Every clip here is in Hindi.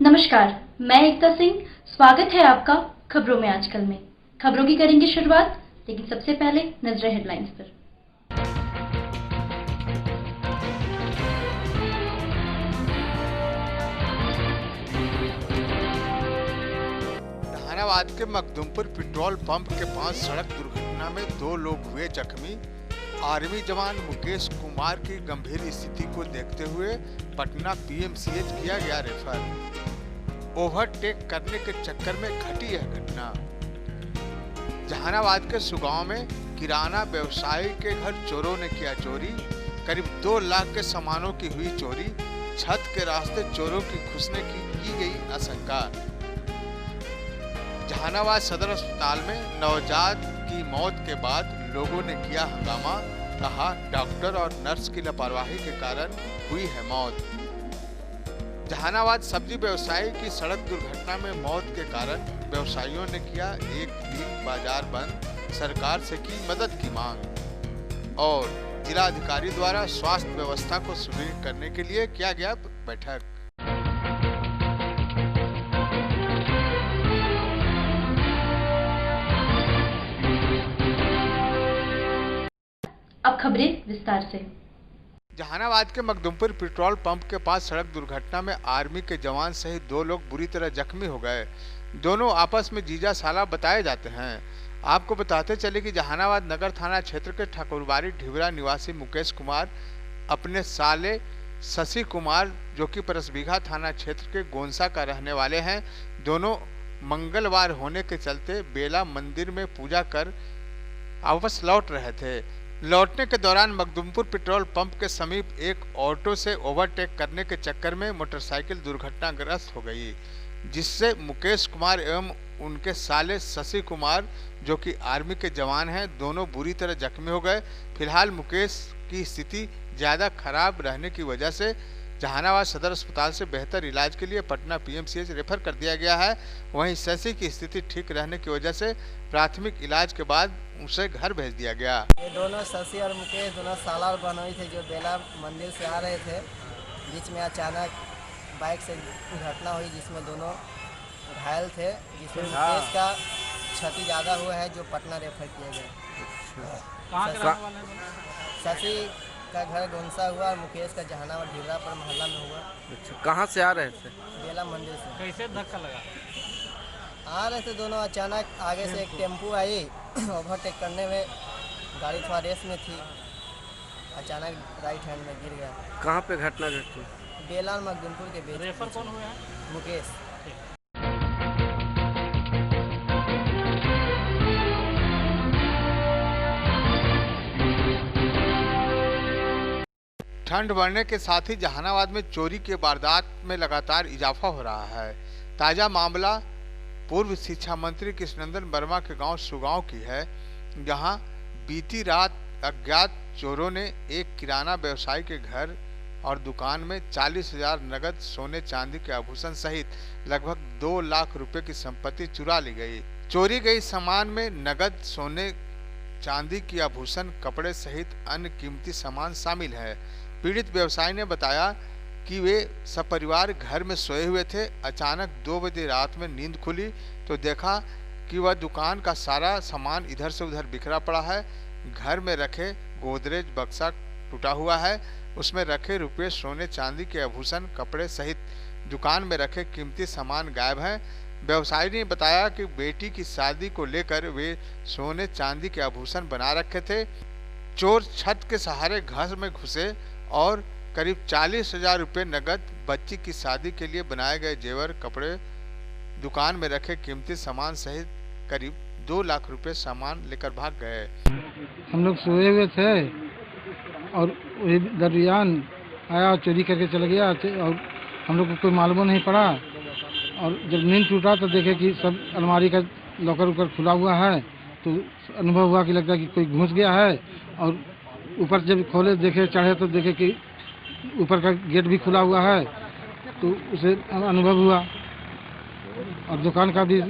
नमस्कार, मैं एकता सिंह। स्वागत है आपका खबरों में आजकल में। खबरों की करेंगे शुरुआत, लेकिन सबसे पहले नजरें हेडलाइंस पर। जहानाबाद के मखदूमपुर पेट्रोल पंप के पास सड़क दुर्घटना में 2 लोग हुए जख्मी। आर्मी जवान मुकेश कुमार की गंभीर स्थिति को देखते हुए पटना पीएमसीएच किया गया रेफर। ओवरटेक करने के चक्कर में घटी यह घटना। जहानाबाद के सुगांव में किराना व्यवसायी के घर चोरों ने किया चोरी। करीब 2 लाख के सामानों की हुई चोरी। छत के रास्ते चोरों की घुसने की गई आशंका। जहानाबाद सदर अस्पताल में नवजात की मौत के बाद लोगों ने किया हंगामा। कहा डॉक्टर और नर्स की लापरवाही के कारण हुई है मौत। जहानाबाद सब्जी व्यवसायी की सड़क दुर्घटना में मौत के कारण व्यवसायियों ने किया एक दिन बाजार बंद। सरकार से की मदद की मांग। और जिलाधिकारी द्वारा स्वास्थ्य व्यवस्था को सुदृढ़ करने के लिए किया गया बैठक। अब खबरें विस्तार से। जहानाबाद के मखदूमपुर पेट्रोल पंप के पास सड़क दुर्घटना में आर्मी के जवान सहित 2 लोग बुरी तरह जख्मी हो गए। दोनों आपस में जीजा साला बताए जाते हैं। आपको बताते चले कि जहानाबाद नगर थाना क्षेत्र के ठाकुरबाड़ी ढिबरा निवासी मुकेश कुमार अपने साले शशि कुमार जो कि परसबीघा थाना क्षेत्र के गोंसा का रहने वाले हैं। दोनों मंगलवार होने के चलते बेला मंदिर में पूजा कर वापस लौट रहे थे। लौटने के दौरान मखदूमपुर पेट्रोल पंप के समीप एक ऑटो से ओवरटेक करने के चक्कर में मोटरसाइकिल दुर्घटनाग्रस्त हो गई, जिससे मुकेश कुमार एवं उनके साले शशि कुमार जो कि आर्मी के जवान हैं, दोनों बुरी तरह जख्मी हो गए। फिलहाल मुकेश की स्थिति ज़्यादा खराब रहने की वजह से जहानाबाद सदर अस्पताल से बेहतर इलाज के लिए पटना पीएमसीएच रेफर कर दिया गया है। वहीं शशि की स्थिति ठीक रहने की वजह से प्राथमिक इलाज के बाद उसे घर भेज दिया गया। ये दोनों शशि और मुकेश दोनों साला और बहनोई थे जो बेला मंदिर से आ रहे थे। बीच में अचानक बाइक से घटना हुई जिसमें दोनों घायल थे, जिसमें मुकेश का क्षति ज़्यादा हुआ है जो पटना रेफर किया गया। शशि का घर गोंसा हुआ और मुकेश का जहानाबाद ढिबरा पर मोहल्ला में हुआ। अच्छा, कहाँ से आ रहे थे? बेला मंदिर से। कैसे धक्का लगा? आ रहे थे दोनों, अचानक आगे से एक टेम्पू आई। ओवरटेक करने में गाड़ी थोड़ा रेस में थी, अचानक राइट हैंड में गिर गया। कहाँ पे घटना घटी? बेला और मखदूमपुर के बीच। रेफर कौन हुआ है? मुकेश। ठंड बढ़ने के साथ ही जहानाबाद में चोरी के वारदात में लगातार इजाफा हो रहा है। ताजा मामला पूर्व शिक्षा मंत्री कृष्णनंदन वर्मा के गांव सुगांव की है, जहां बीती रात अज्ञात चोरों ने एक किराना व्यवसायी के घर और दुकान में 40,000 नगद सोने चांदी के आभूषण सहित लगभग 2 लाख रुपए की संपत्ति चुरा ली गई। चोरी गई सामान में नगद सोने चांदी की आभूषण, कपड़े सहित अन्य कीमती सामान शामिल है। पीड़ित व्यवसायी ने बताया कि वे सपरिवार घर में सोए हुए थे। अचानक 2 बजे रात में नींद खुली तो देखा कि वह दुकान का सारा सामान इधर से उधर बिखरा पड़ा है। घर में रखे गोदरेज बक्सा टूटा हुआ है, उसमें रखे रुपये, सोने चांदी के आभूषण, कपड़े सहित दुकान में रखे कीमती सामान गायब हैं। व्यवसायी ने बताया कि बेटी की शादी को लेकर वे सोने चांदी के आभूषण बना रखे थे। चोर छत के सहारे घर में घुसे और करीब 40,000 रुपये नगद, बच्ची की शादी के लिए बनाए गए जेवर, कपड़े, दुकान में रखे कीमती सामान सहित करीब 2 लाख रुपए सामान लेकर भाग गए। हम लोग सोए हुए थे और वही दरमियान आया और चोरी करके चला गया और हम लोग को कोई मालूम नहीं पड़ा। और जब नींद टूटा तो देखे कि सब अलमारी का लॉकर उकर खुला हुआ है, तो अनुभव हुआ कि लगता है कि कोई घुस गया है। और ऊपर जब खोले देखे, चढ़े तो देखे कि ऊपर का गेट भी खुला हुआ है, तो उसे अनुभव हुआ। और दुकान का भी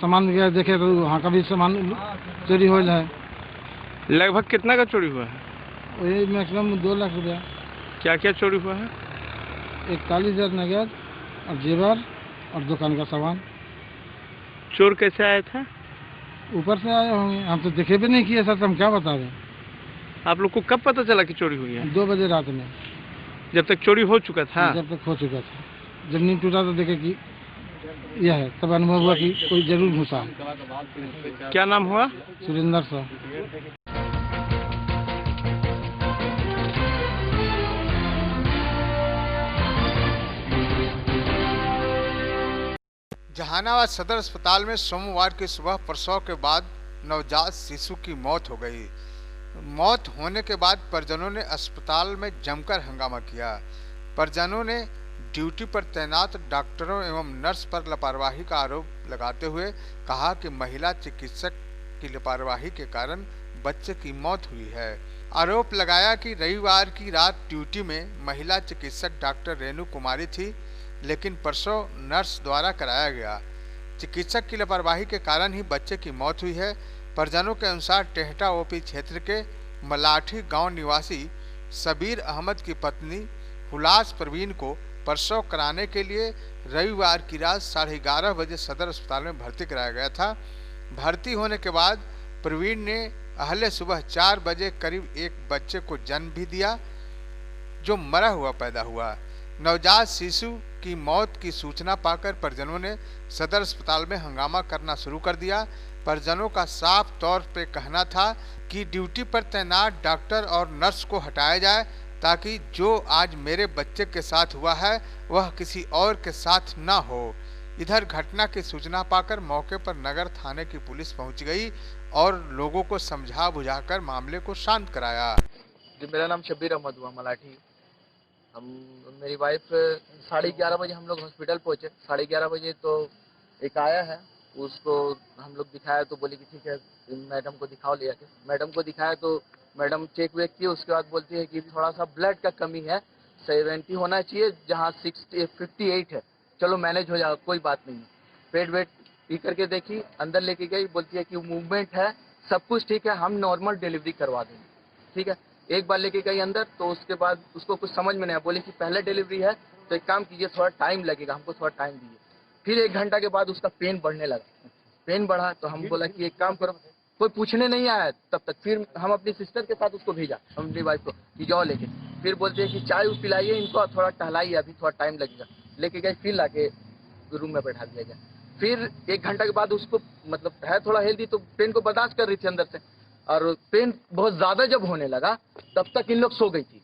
सामान गया देखे तो वहाँ का भी सामान चोरी हो है। लगभग कितना का चोरी हुआ है? वही मैक्सिमम 2 लाख रुपया। क्या क्या चोरी हुआ है? 41,000 नगद और जेवर और दुकान का सामान। चोर कैसे आया था? ऊपर से आए होंगे, हम तो देखे भी नहीं किए सर, तो हम क्या बता दें। आप लोग को कब पता चला कि चोरी हुई है? 2 बजे रात में, जब तक चोरी हो चुका था? जब तक हो चुका था। जब नींद टूटा तो देखे कि यह है, तब अनुभव हुआ कि कोई जरूर घुसा है। क्या नाम हुआ? सुरेंद्र साहब। जहानाबाद सदर अस्पताल में सोमवार की सुबह प्रसव के बाद नवजात शिशु की मौत हो गई। मौत होने के बाद परिजनों ने अस्पताल में जमकर हंगामा किया। परिजनों ने ड्यूटी पर तैनात डॉक्टरों एवं नर्स पर लापरवाही का आरोप लगाते हुए कहा कि महिला चिकित्सक की लापरवाही के कारण बच्चे की मौत हुई है। आरोप लगाया कि रविवार की रात ड्यूटी में महिला चिकित्सक डॉक्टर रेणु कुमारी थी, लेकिन प्रसव नर्स द्वारा कराया गया। चिकित्सक की लापरवाही के कारण ही बच्चे की मौत हुई है। परिजनों के अनुसार टेहटा ओपी क्षेत्र के मलाठी गांव निवासी सबीर अहमद की पत्नी हुलास प्रवीण को प्रसव कराने के लिए रविवार की रात 11:30 बजे सदर अस्पताल में भर्ती कराया गया था। भर्ती होने के बाद प्रवीण ने अहले सुबह 4 बजे करीब एक बच्चे को जन्म भी दिया, जो मरा हुआ पैदा हुआ। नवजात शिशु की मौत की सूचना पाकर परिजनों ने सदर अस्पताल में हंगामा करना शुरू कर दिया। परिजनों का साफ तौर पे कहना था कि ड्यूटी पर तैनात डॉक्टर और नर्स को हटाया जाए, ताकि जो आज मेरे बच्चे के साथ हुआ है वह किसी और के साथ ना हो। इधर घटना की सूचना पाकर मौके पर नगर थाने की पुलिस पहुंच गई और लोगों को समझा बुझाकर मामले को शांत कराया। जी, मेरा नाम शबीर अहमद हुआ, मलाठी। मेरी वाइफ 11:30 बजे हम लोग हॉस्पिटल पहुँचे। 11:30 बजे तो एक आया है, उसको हम लोग दिखाया तो बोली कि ठीक है मैडम को दिखाओ ले आके। मैडम को दिखाया तो मैडम चेक वेक की, उसके बाद बोलती है कि थोड़ा सा ब्लड का कमी है, 70 होना चाहिए जहाँ 58 है, चलो मैनेज हो जाएगा, कोई बात नहीं। पेट वेट पी करके देखी, अंदर लेके गई, बोलती है कि मूवमेंट है, सब कुछ ठीक है, हम नॉर्मल डिलीवरी करवा देंगे। ठीक है, एक बार लेके गई अंदर, तो उसके बाद उसको कुछ समझ में नहीं आया, बोले कि पहले डिलीवरी है तो एक काम कीजिए, थोड़ा टाइम लगेगा, हमको थोड़ा टाइम दीजिए। फिर 1 घंटा के बाद उसका पेन बढ़ने लगा। पेन बढ़ा तो हम बोला कि एक काम करो, कोई पूछने नहीं आया तब तक। फिर हम अपनी सिस्टर के साथ उसको भेजा, अपनी वाइफ को, कि जाओ लेके। फिर बोलते हैं कि चाय पिलाइए इनको, थोड़ा टहलाइए, अभी थोड़ा टाइम लगेगा। लेके गए, फिर लाके रूम में बैठा दिया गया। फिर 1 घंटा के बाद उसको मतलब है थोड़ा हेल्दी, तो पेन को बर्दाश्त कर रही थी अंदर से, और पेन बहुत ज्यादा जब होने लगा तब तक इन लोग सो गई थी।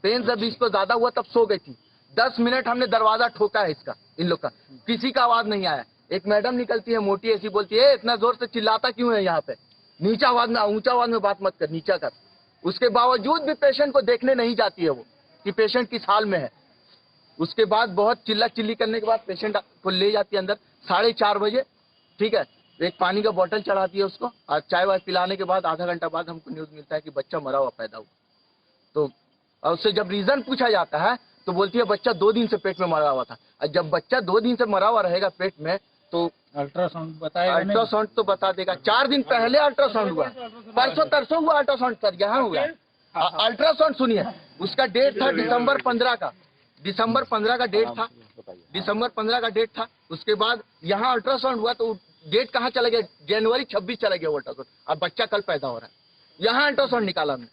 पेन जब इसको ज्यादा हुआ तब सो गई थी। 10 मिनट हमने दरवाजा ठोका है इसका, इन लोग का, किसी का आवाज नहीं आया। एक मैडम निकलती है मोटी ऐसी, बोलती है इतना जोर से चिल्लाता क्यों है यहाँ पे, नीचा आवाज में, ऊंचा आवाज में बात मत कर, नीचा कर। उसके बावजूद भी पेशेंट को देखने नहीं जाती है वो, कि पेशेंट किस हाल में है। उसके बाद बहुत चिल्ला चिल्ली करने के बाद पेशेंट को ले जाती है अंदर 4:30 बजे। ठीक है, एक पानी का बोतल चढ़ाती है उसको, और चाय वाय पिलाने के बाद आधा घंटा बाद हमको न्यूज मिलता है कि बच्चा मरा हुआ पैदा हुआ। तो उससे जब रीजन पूछा जाता है तो बोलती है बच्चा 2 दिन से पेट में मरा हुआ था। और जब बच्चा 2 दिन से मरा हुआ रहेगा पेट में तो अल्ट्रासाउंड बताएगा, अल्ट्रासाउंड तो बता देगा। 4 दिन पहले अल्ट्रासाउंड हुआ, परसों तरसों हुआ अल्ट्रासाउंड, सर यहाँ हुआ अल्ट्रासाउंड। सुनिए, उसका डेट था दिसंबर 15 का, दिसंबर 15 का डेट था, दिसंबर 15 का डेट था। उसके बाद यहाँ अल्ट्रासाउंड हुआ तो डेट कहाँ चला गया, जनवरी 26 चला गया वो अल्ट्रासाउंड। अब बच्चा कल पैदा हो रहा है, यहाँ अल्ट्रासाउंड निकाला हमने।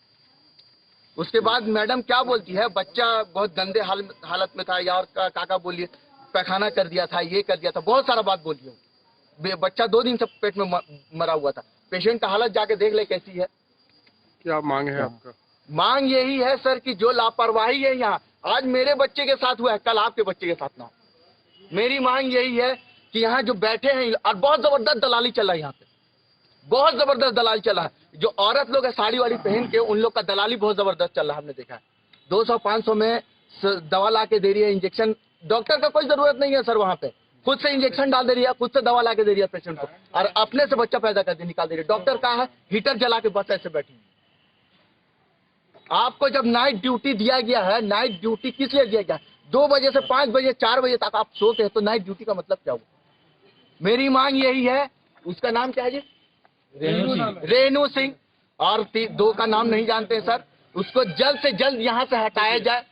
उसके बाद मैडम क्या बोलती है, बच्चा बहुत गंदे हालत में था, यार काका बोलिए पैखाना कर दिया था, ये कर दिया था, बहुत सारा बात बोलिए। बच्चा 2 दिन से पेट में मरा हुआ था। पेशेंट का हालत जाके देख ले कैसी है। क्या मांग है आपका? मांग यही है सर कि जो लापरवाही है यहाँ, आज मेरे बच्चे के साथ हुआ है, कल आपके बच्चे के साथ ना हो। मेरी मांग यही है कि यहाँ जो बैठे हैं, और बहुत जबरदस्त दलाली चल रहा है यहाँ पे, बहुत जबरदस्त दलाली चल रहा है। जो औरत लोग है साड़ी वाड़ी पहन के, उन लोग का दलाली बहुत जबरदस्त चल रहा है, हमने देखा है। 200-500 में दवा ला के दे रही है, इंजेक्शन, डॉक्टर का कोई जरूरत नहीं है सर, वहाँ पे खुद से इंजेक्शन डाल दे रही है, खुद से दवा ला के दे रही है पेशेंट को, और अपने से बच्चा पैदा करके निकाल दे रही है। डॉक्टर का है हीटर जला के बस ऐसे बैठी। आपको जब नाइट ड्यूटी दिया गया है, नाइट ड्यूटी किस लिए दिया गया? 2 बजे से 5 बजे 4 बजे तक आप सोते हैं, तो नाइट ड्यूटी का मतलब क्या हुआ? मेरी मांग यही है, उसका नाम क्या है जी? रेणु सिंह, और 2 का नाम नहीं जानते हैं सर, उसको जल्द से जल्द यहाँ से हटाया जाए।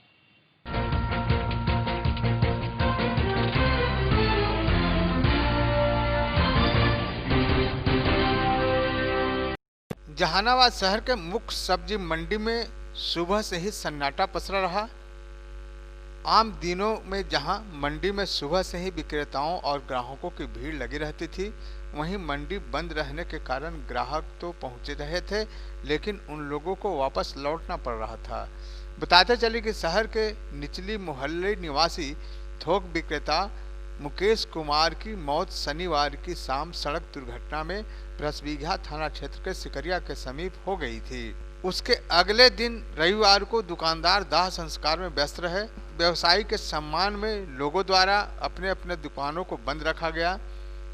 जहानाबाद शहर के मुख्य सब्जी मंडी में सुबह से ही सन्नाटा पसरा रहा। आम दिनों में जहां मंडी में सुबह से ही विक्रेताओं और ग्राहकों की भीड़ लगी रहती थी, वहीं मंडी बंद रहने के कारण ग्राहक तो पहुंचे रहे थे, लेकिन उन लोगों को वापस लौटना पड़ रहा था। बताते चले कि शहर के निचली मोहल्ले निवासी थोक विक्रेता मुकेश कुमार की मौत शनिवार की शाम सड़क दुर्घटना में ब्रसबीघा थाना क्षेत्र के सिकरिया के समीप हो गई थी। उसके अगले दिन रविवार को दुकानदार दाह संस्कार में व्यस्त रहे। व्यवसायी के सम्मान में लोगों द्वारा अपने अपने दुकानों को बंद रखा गया।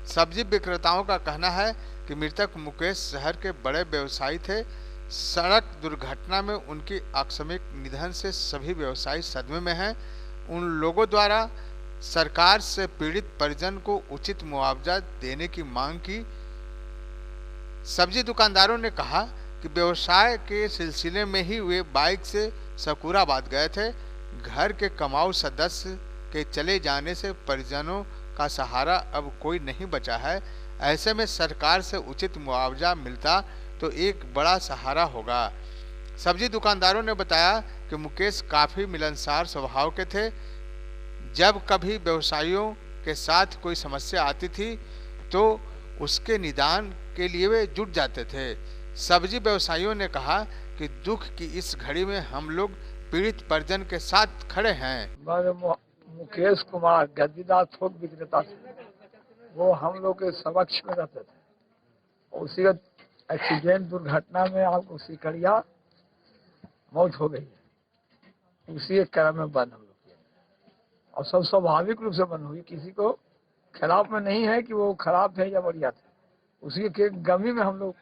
सब्जी विक्रेताओं का कहना है कि मृतक मुकेश शहर के बड़े व्यवसायी थे। सड़क दुर्घटना में उनकी आकस्मिक निधन से सभी व्यवसायी सदमे में हैं। उन लोगों द्वारा सरकार से पीड़ित परिजन को उचित मुआवजा देने की मांग की। सब्जी दुकानदारों ने कहा कि व्यवसाय के सिलसिले में ही वे बाइक से सकूराबाद गए थे। घर के कमाऊ सदस्य के चले जाने से परिजनों का सहारा अब कोई नहीं बचा है। ऐसे में सरकार से उचित मुआवजा मिलता तो एक बड़ा सहारा होगा। सब्जी दुकानदारों ने बताया कि मुकेश काफी मिलनसार स्वभाव के थे। जब कभी व्यवसायियों के साथ कोई समस्या आती थी तो उसके निदान के लिए वे जुट जाते थे। सब्जी व्यवसायियों ने कहा कि दुख की इस घड़ी में हम लोग पीड़ित परिजन के साथ खड़े हैं। मुकेश कुमार गद्दीदार थोक विक्रेता थे, वो हम लोग के समक्ष में रहते थे। उसी एक्सीडेंट दुर्घटना में आपको सिकरिया मौत हो गई है। उसी एक क्रम में बंद हम लोग किए और सब स्वाभाविक रूप से बंद हुई। किसी को खिलाफ में नहीं है कि वो खराब थे या बढ़िया थे। उसी के गमी में हम लोग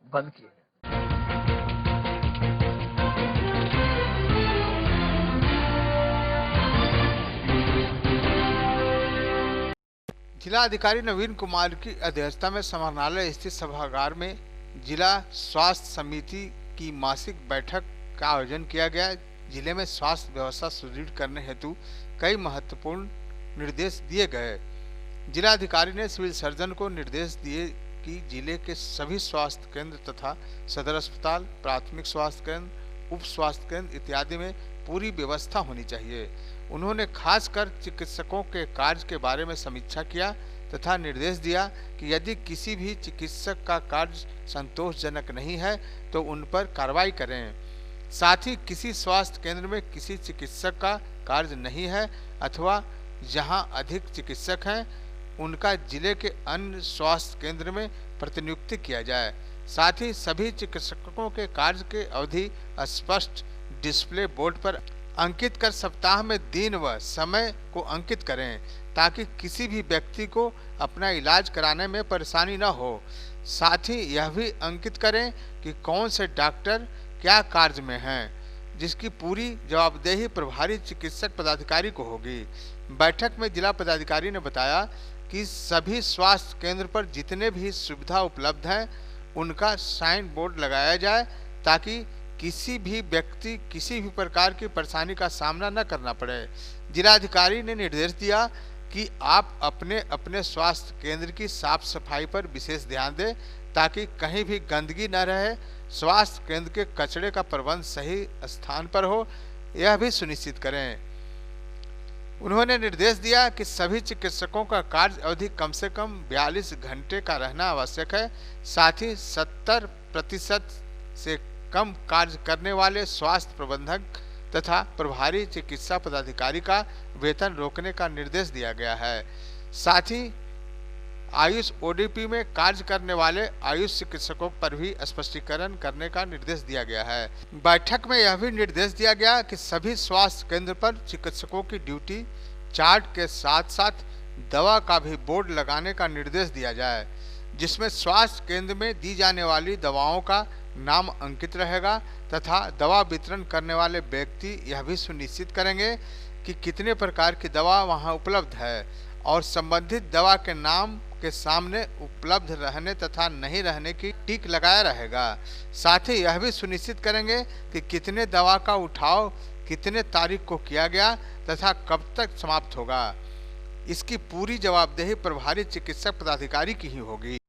बंद किए। जिला अधिकारी नवीन कुमार की अध्यक्षता में समाहरणालय स्थित सभागार में जिला स्वास्थ्य समिति की मासिक बैठक का आयोजन किया गया। जिले में स्वास्थ्य व्यवस्था सुदृढ़ करने हेतु कई महत्वपूर्ण निर्देश दिए गए। जिला अधिकारी ने सिविल सर्जन को निर्देश दिए कि जिले के सभी स्वास्थ्य केंद्र तथा सदर अस्पताल, प्राथमिक स्वास्थ्य केंद्र, उप स्वास्थ्य केंद्र इत्यादि में पूरी व्यवस्था होनी चाहिए। उन्होंने खासकर चिकित्सकों के कार्य के बारे में समीक्षा किया तथा निर्देश दिया कि यदि किसी भी चिकित्सक का कार्य संतोषजनक नहीं है तो उन पर कार्रवाई करें। साथ ही किसी स्वास्थ्य केंद्र में किसी चिकित्सक का कार्य नहीं है अथवा जहां अधिक चिकित्सक हैं उनका जिले के अन्य स्वास्थ्य केंद्र में प्रतिनियुक्ति किया जाए। साथ ही सभी चिकित्सकों के कार्य के अवधि स्पष्ट डिस्प्ले बोर्ड पर अंकित कर सप्ताह में दिन व समय को अंकित करें ताकि किसी भी व्यक्ति को अपना इलाज कराने में परेशानी न हो। साथ ही यह भी अंकित करें कि कौन से डॉक्टर क्या कार्य में हैं, जिसकी पूरी जवाबदेही प्रभारी चिकित्सक पदाधिकारी को होगी। बैठक में जिला पदाधिकारी ने बताया कि सभी स्वास्थ्य केंद्र पर जितने भी सुविधा उपलब्ध हैं उनका साइन बोर्ड लगाया जाए ताकि किसी भी व्यक्ति किसी भी प्रकार की परेशानी का सामना न करना पड़े। जिलाधिकारी ने निर्देश दिया कि आप अपने अपने स्वास्थ्य केंद्र की साफ सफाई पर विशेष ध्यान दें ताकि कहीं भी गंदगी न रहे। स्वास्थ्य केंद्र के कचरे का प्रबंध सही स्थान पर हो, यह भी सुनिश्चित करें। उन्होंने निर्देश दिया कि सभी चिकित्सकों का कार्य अवधि कम से कम 42 घंटे का रहना आवश्यक है। साथ ही 70% से कम कार्य करने वाले स्वास्थ्य प्रबंधक तथा प्रभारी चिकित्सा पदाधिकारी का वेतन रोकने का निर्देश दिया गया है। साथ ही आयुष ओडीपी में कार्य करने वाले आयुष चिकित्सकों पर भी स्पष्टीकरण करने का निर्देश दिया गया है। बैठक में यह भी निर्देश दिया गया कि सभी स्वास्थ्य केंद्र पर चिकित्सकों की ड्यूटी चार्ट के साथ साथ दवा का भी बोर्ड लगाने का निर्देश दिया जाए, जिसमें स्वास्थ्य केंद्र में दी जाने वाली दवाओं का नाम अंकित रहेगा तथा दवा वितरण करने वाले व्यक्ति यह भी सुनिश्चित करेंगे कि कितने प्रकार की दवा वहां उपलब्ध है और संबंधित दवा के नाम के सामने उपलब्ध रहने तथा नहीं रहने की टिक लगाया रहेगा। साथ ही यह भी सुनिश्चित करेंगे कि कितने दवा का उठाव कितने तारीख को किया गया तथा कब तक समाप्त होगा। इसकी पूरी जवाबदेही प्रभारी चिकित्सक पदाधिकारी की ही होगी।